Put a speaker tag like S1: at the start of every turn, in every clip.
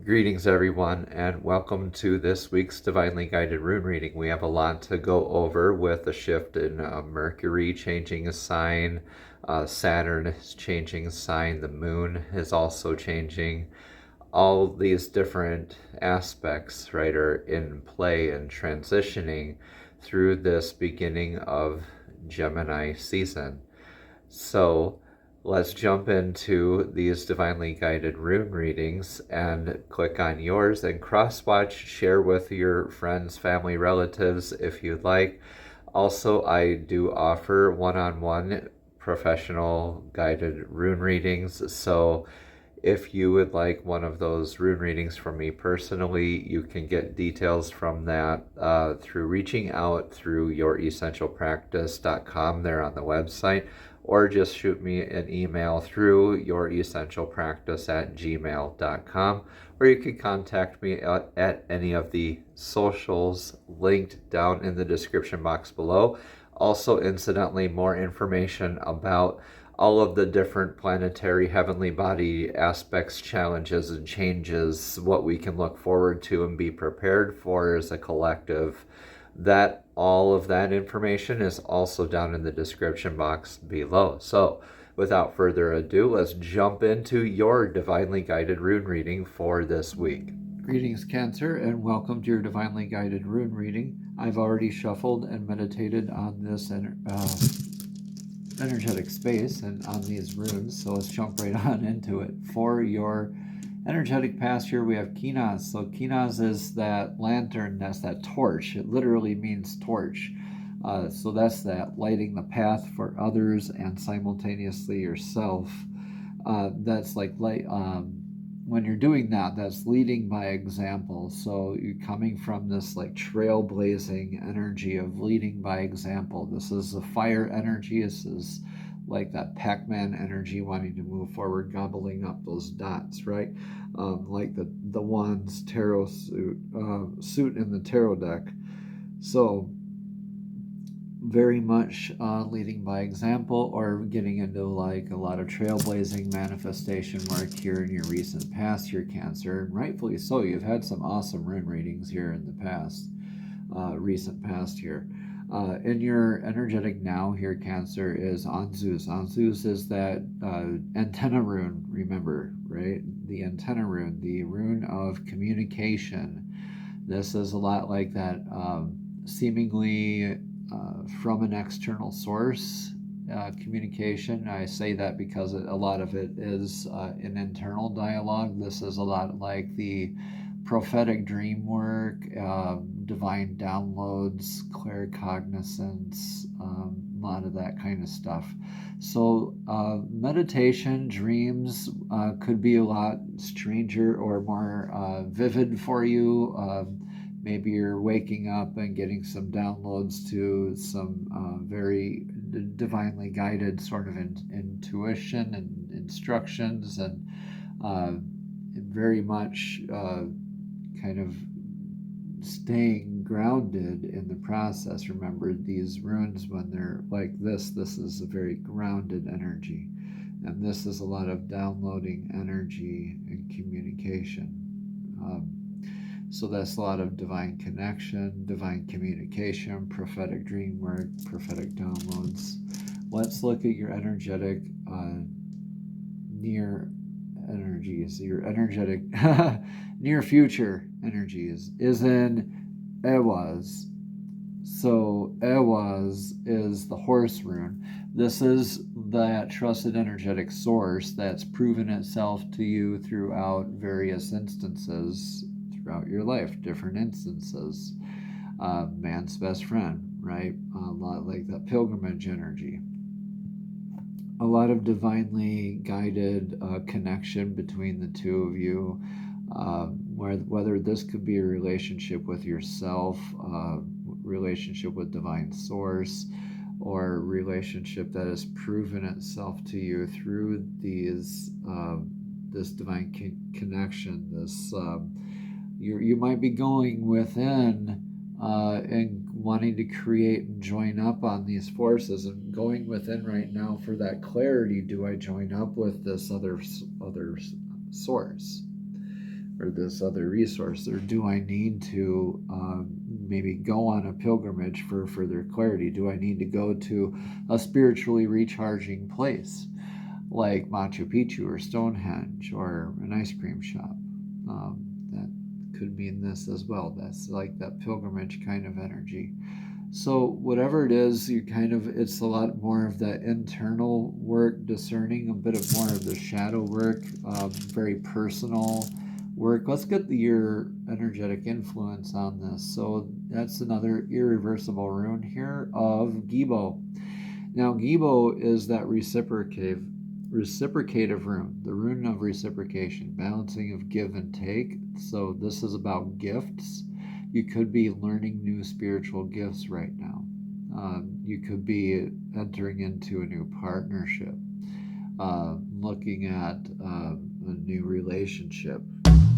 S1: Greetings, everyone, and welcome to this week's Divinely Guided Rune Reading. We have a lot to go over with a shift in Mercury changing a sign, Saturn is changing a sign, the moon is also changing. All these different aspects, right, are in play and transitioning through this beginning of Gemini season. So let's jump into these divinely guided rune readings and click on yours and cross-watch, share with your friends, family, relatives if you'd like. Also, I do offer one-on-one professional guided rune readings, so if you would like one of those rune readings from me personally, you can get details from that through reaching out through youressentialpractice.com there on the website, or just shoot me an email through youressentialpractice@gmail.com, or you can contact me at any of the socials linked down in the description box below. Also, incidentally, more information about all of the different planetary heavenly body aspects, challenges, and changes, what we can look forward to and be prepared for as a collective. That all of that information is also down in the description box below. So without further ado, let's jump into your divinely guided rune reading for this week. Greetings, Cancer, and welcome to your divinely guided rune reading. I've already shuffled and meditated on this energetic space and on these runes, so let's jump right on into it. For your energetic past here, we have Kinaz. So Kinaz is that lantern, that's that torch. It literally means torch. So that's that lighting the path for others and simultaneously yourself. That's like light. When you're doing that, that's leading by example. So you're coming from this like trailblazing energy of leading by example. This is a fire energy. This is like that Pac-Man energy, wanting to move forward, gobbling up those dots, right? Like the Wands tarot suit in the tarot deck. So very much leading by example, or getting into like a lot of trailblazing manifestation work here in your recent past here, Cancer, and rightfully so. You've had some awesome rune readings here in the past, recent past here. In your energetic now here, Cancer, is Anzus. Anzus is that antenna rune, remember, right? The antenna rune, the rune of communication. This is a lot like that seemingly from an external source communication. I say that because a lot of it is an internal dialogue. This is a lot like the prophetic dream work, divine downloads, claircognizance, a lot of that kind of stuff. So meditation, dreams could be a lot stranger or more vivid for you. Maybe you're waking up and getting some downloads to some very divinely guided sort of intuition and instructions, and very much kind of staying grounded in the process. Remember, these runes, when they're like this is a very grounded energy. And this is a lot of downloading energy and communication. So that's a lot of divine connection, divine communication, prophetic dream work, prophetic downloads. Let's look at your energetic near energies. Your energetic near future energies is in Ewaz. So Ewaz is the horse rune. This is that trusted energetic source that's proven itself to you throughout various instances throughout your life, different instances. Man's best friend, right? A lot like that pilgrimage energy. A lot of divinely guided connection between the two of you, whether this could be a relationship with yourself, relationship with divine source, or relationship that has proven itself to you through these this divine connection. This you might be going within and wanting to create and join up on these forces, and going within right now for that clarity. Do I join up with this other source? or this other resource, or do I need to maybe go on a pilgrimage for further clarity? Do I need to go to a spiritually recharging place like Machu Picchu or Stonehenge or an ice cream shop? That could mean this as well. That's like that pilgrimage kind of energy. So whatever it is, it's a lot more of that internal work, discerning, a bit of more of the shadow work, very personal work. Let's get your energetic influence on this. So that's another irreversible rune here of Gibo. Now Gibo is that reciprocative rune, the rune of reciprocation, balancing of give and take. So this is about gifts. You could be learning new spiritual gifts right now. You could be entering into a new partnership, looking at a new relationship,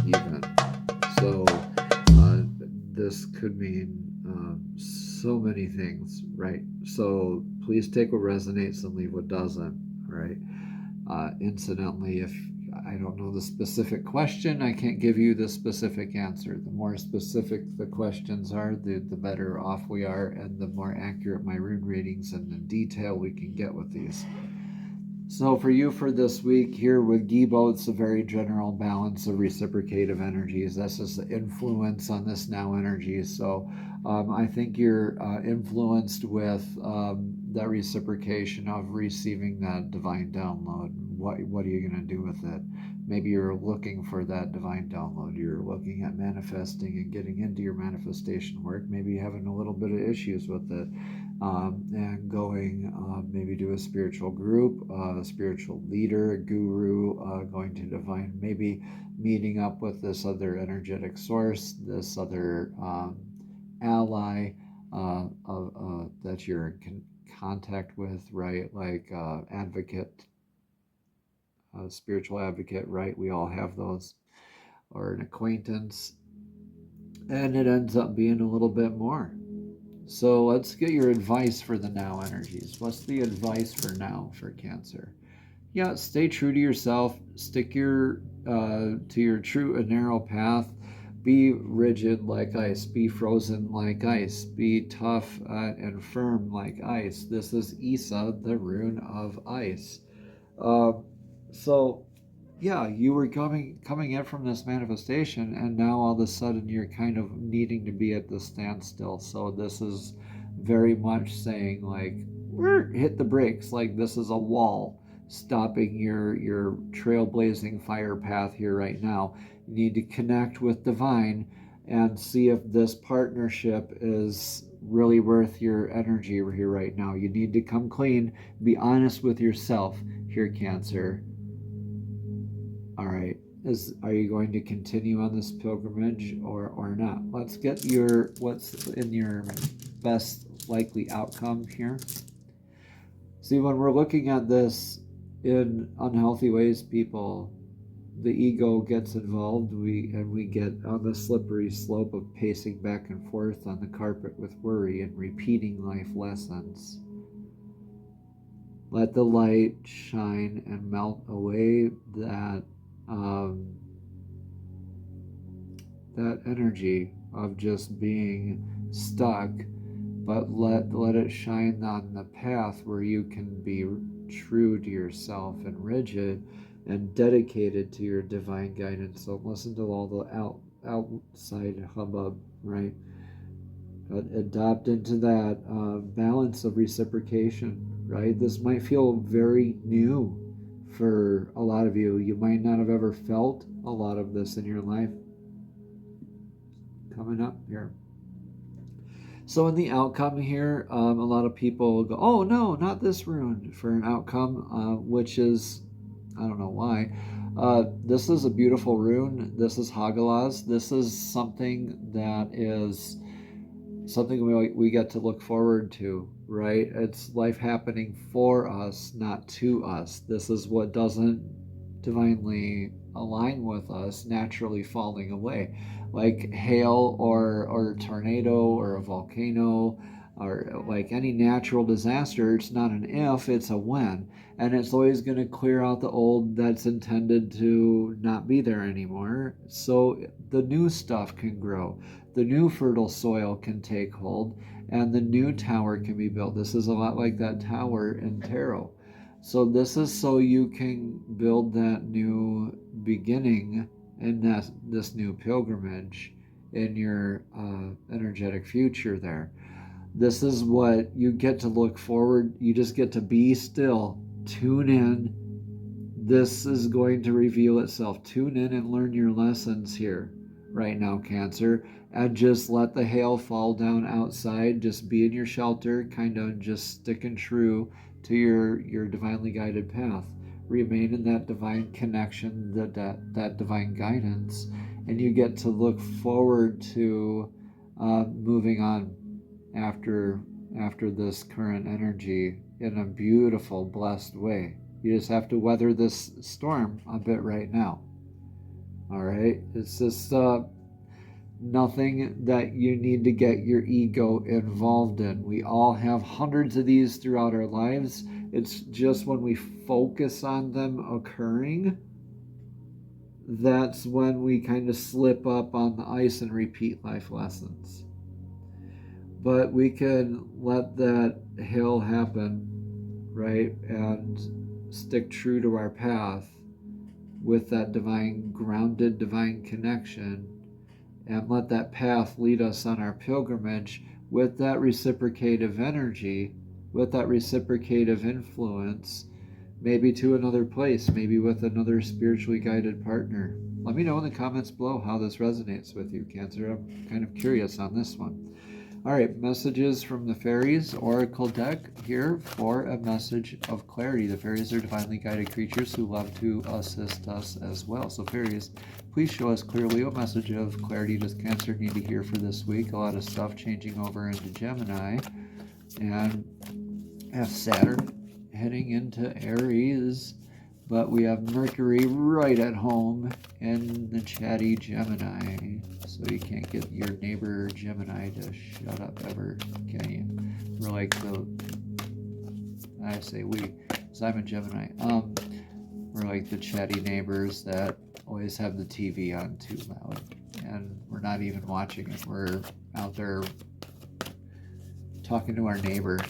S1: even. So this could mean so many things, right? So please take what resonates and leave what doesn't, right? Incidentally, if I don't know the specific question, I can't give you the specific answer. The more specific the questions are, the better off we are, and the more accurate my rune readings and the detail we can get with these. So for you for this week here with Gibo, it's a very general balance of reciprocative energies. That's just the influence on this now energy. So I think you're influenced with that reciprocation of receiving that divine download. What are you going to do with it? Maybe you're looking for that divine download. You're looking at manifesting and getting into your manifestation work. Maybe you're having a little bit of issues with it. And going maybe to a spiritual group, a spiritual leader, a guru, going to divine, maybe meeting up with this other energetic source, this other ally that you're in contact with, right? Like advocate, spiritual advocate, right? We all have those, or an acquaintance, and it ends up being a little bit more. So let's get your advice for the now energies. What's the advice for now for Cancer? Yeah, stay true to yourself. Stick to your true and narrow path. Be rigid like ice. Be frozen like ice. Be tough and firm like ice. This is Isa, the rune of ice. So yeah, you were coming in from this manifestation, and now all of a sudden you're kind of needing to be at the standstill. So this is very much saying like, hit the brakes. Like this is a wall stopping your trailblazing fire path here right now. You need to connect with divine and see if this partnership is really worth your energy here right now. You need to come clean, be honest with yourself here, Cancer. All right. Are you going to continue on this pilgrimage or not? Let's get what's in your best likely outcome here. See, when we're looking at this in unhealthy ways, people, the ego gets involved. We get on the slippery slope of pacing back and forth on the carpet with worry and repeating life lessons. Let the light shine and melt away that energy of just being stuck, but let it shine on the path where you can be true to yourself and rigid and dedicated to your divine guidance. So listen to all the outside hubbub, right? Adopt into that balance of reciprocation, right? This might feel very new for a lot of you. You might not have ever felt a lot of this in your life. Coming up here. So in the outcome here, a lot of people go, oh no, not this rune for an outcome, which is, I don't know why. This is a beautiful rune. This is Hagalaz. This is something that is something we get to look forward to, right? It's life happening for us, not to us. This is what doesn't divinely align with us naturally falling away, like hail or a tornado or a volcano. or like any natural disaster, it's not an if, it's a when. And it's always going to clear out the old that's intended to not be there anymore, so the new stuff can grow, the new fertile soil can take hold, and the new tower can be built. This is a lot like that tower in tarot. So this is so you can build that new beginning in this new pilgrimage in your energetic future there. This is what you get to look forward. You just get to be still, tune in. This is going to reveal itself. Tune in and learn your lessons here right now, Cancer, and just let the hail fall down outside. Just be in your shelter, kind of just sticking true to your divinely guided path. Remain in that divine connection, that divine guidance, and you get to look forward to moving on after this current energy in a beautiful, blessed way. You just have to weather this storm a bit right now. All right? It's just nothing that you need to get your ego involved in. We all have hundreds of these throughout our lives. It's just when we focus on them occurring, that's when we kind of slip up on the ice and repeat life lessons. But we can let that hail happen, right? And stick true to our path with that divine, grounded divine connection, and let that path lead us on our pilgrimage with that reciprocative energy, with that reciprocative influence, maybe to another place, maybe with another spiritually guided partner. Let me know in the comments below how this resonates with you, Cancer. I'm kind of curious on this one. All right, messages from the fairies, oracle deck here for a message of clarity. The fairies are divinely guided creatures who love to assist us as well. So fairies, please show us clearly what message of clarity does Cancer need to hear for this week. A lot of stuff changing over into Gemini, and have Saturn heading into Aries, but we have Mercury right at home in the chatty Gemini. So you can't get your neighbor Gemini to shut up ever, can you? We're like I say we, because I'm a Gemini. We're like the chatty neighbors that always have the TV on too loud, and we're not even watching it. We're out there talking to our neighbors.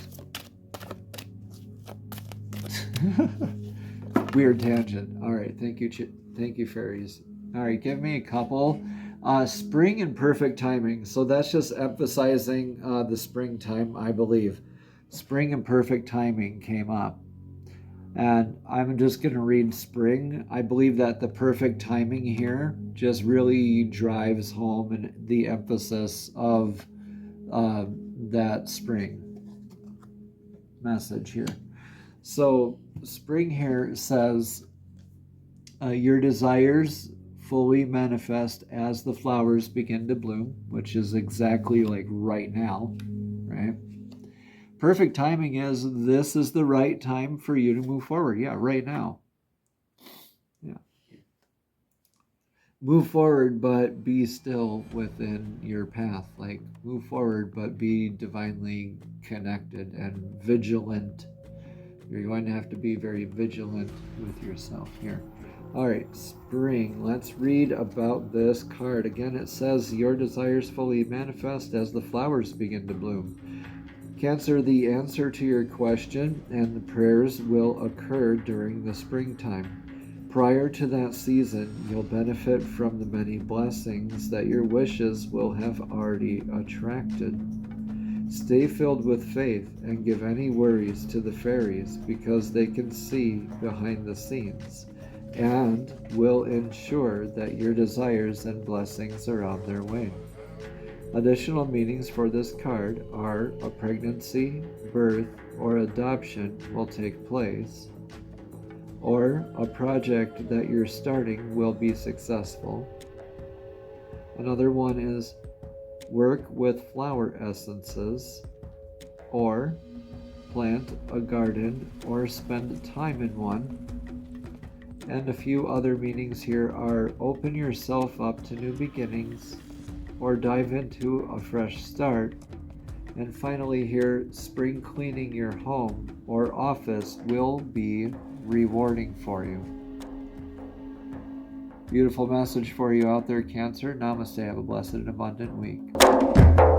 S1: Weird tangent. All right, thank you, fairies. All right, give me a couple. Spring and perfect timing. So that's just emphasizing the springtime, I believe. Spring and perfect timing came up. And I'm just going to read spring. I believe that the perfect timing here just really drives home the emphasis of that spring message here. So spring here says, your desires fully manifest as the flowers begin to bloom, which is exactly like right now, right? Perfect timing is this is the right time for you to move forward. Yeah, right now. Yeah. Move forward, but be still within your path. Like, move forward, but be divinely connected and vigilant. You're going to have to be very vigilant with yourself here. All right, spring. Let's read about this card. Again, it says, your desires fully manifest as the flowers begin to bloom. Cancer, the answer to your question and the prayers will occur during the springtime. Prior to that season, you'll benefit from the many blessings that your wishes will have already attracted. Stay filled with faith and give any worries to the fairies, because they can see behind the scenes and will ensure that your desires and blessings are on their way. Additional meanings for this card are a pregnancy, birth, or adoption will take place, or a project that you're starting will be successful. Another one is work with flower essences, or plant a garden or spend time in one. And a few other meanings here are open yourself up to new beginnings, or dive into a fresh start, And finally here, spring cleaning your home or office will be rewarding for you. Beautiful message for you out there, Cancer. Namaste. Have a blessed and abundant week.